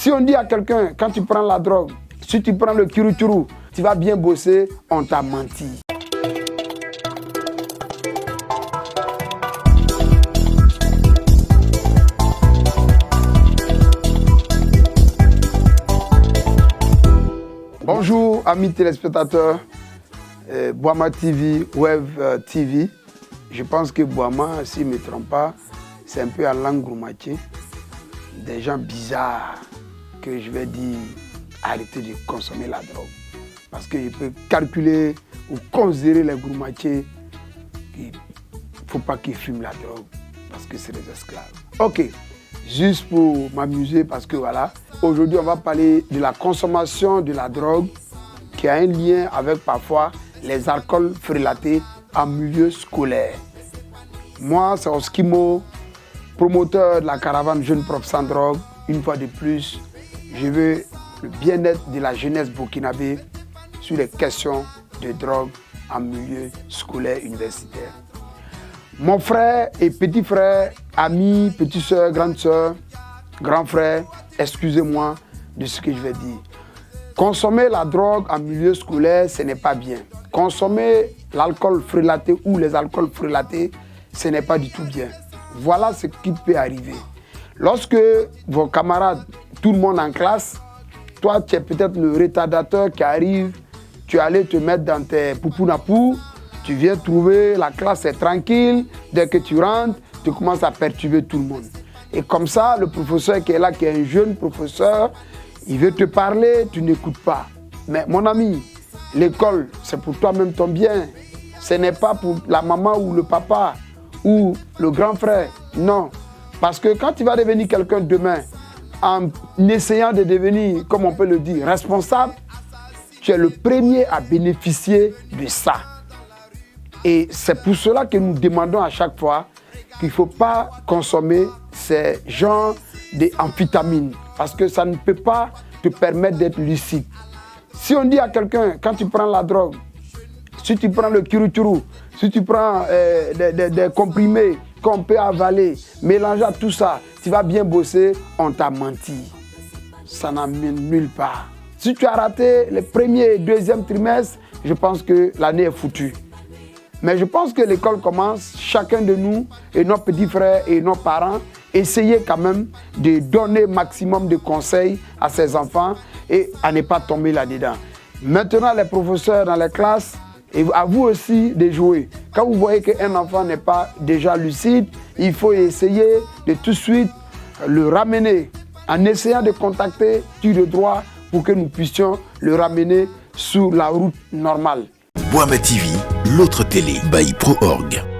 Si on dit à quelqu'un, quand tu prends la drogue, si tu prends le kiru-turu, tu vas bien bosser, on t'a menti. Bonjour amis téléspectateurs, Boama TV, Web TV. Je pense que Boama, si je ne me trompe pas, c'est un peu à langue groumaché. Des gens bizarres que je vais dire arrêtez de consommer la drogue. Parce que je peux calculer ou considérer les groumaché qu'il ne faut pas qu'ils fument la drogue parce que c'est des esclaves. Ok, juste pour m'amuser parce que voilà, aujourd'hui on va parler de la consommation de la drogue qui a un lien avec parfois les alcools frélatés en milieu scolaire. Moi, c'est Oskimo, promoteur de la caravane Jeunes Profs sans drogue. Une fois de plus, je veux le bien-être de la jeunesse burkinabé sur les questions de drogue en milieu scolaire universitaire. Mon frère et petit frère, amis, petite soeur, grande soeur, grand frère, excusez-moi de ce que je vais dire. Consommer la drogue en milieu scolaire, ce n'est pas bien. Consommer l'alcool frélaté ou les alcools frélatés, ce n'est pas du tout bien. Voilà ce qui peut arriver. Lorsque vos camarades, tout le monde en classe, toi tu es peut-être le retardateur qui arrive, tu es allé te mettre dans tes poupounapou, tu viens trouver la classe est tranquille, dès que tu rentres, tu commences à perturber tout le monde. Et comme ça, le professeur qui est là, qui est un jeune professeur, il veut te parler, tu n'écoutes pas. Mais mon ami, l'école, c'est pour toi-même ton bien. Ce n'est pas pour la maman ou le papa ou le grand frère. Non. Parce que quand tu vas devenir quelqu'un demain, en essayant de devenir, comme on peut le dire, responsable, tu es le premier à bénéficier de ça. Et c'est pour cela que nous demandons à chaque fois qu'il ne faut pas consommer ces genres d'amphétamines. Parce que ça ne peut pas te permettre d'être lucide. Si on dit à quelqu'un, quand tu prends la drogue, si tu prends le kiru-turu, si tu prends des comprimés qu'on peut avaler, mélanger tout ça, tu vas bien bosser, on t'a menti. Ça n'amène nulle part. Si tu as raté le premier et deuxième trimestre, je pense que l'année est foutue. Mais je pense que l'école commence, chacun de nous et nos petits frères et nos parents, essayer quand même de donner maximum de conseils à ses enfants et à ne pas tomber là-dedans. Maintenant, les professeurs dans les classes, et à vous aussi de jouer. Quand vous voyez qu'un enfant n'est pas déjà lucide, il faut essayer de tout de suite le ramener en essayant de contacter Tir de droit pour que nous puissions le ramener sur la route normale. Boama TV, l'autre télé by Pro Org.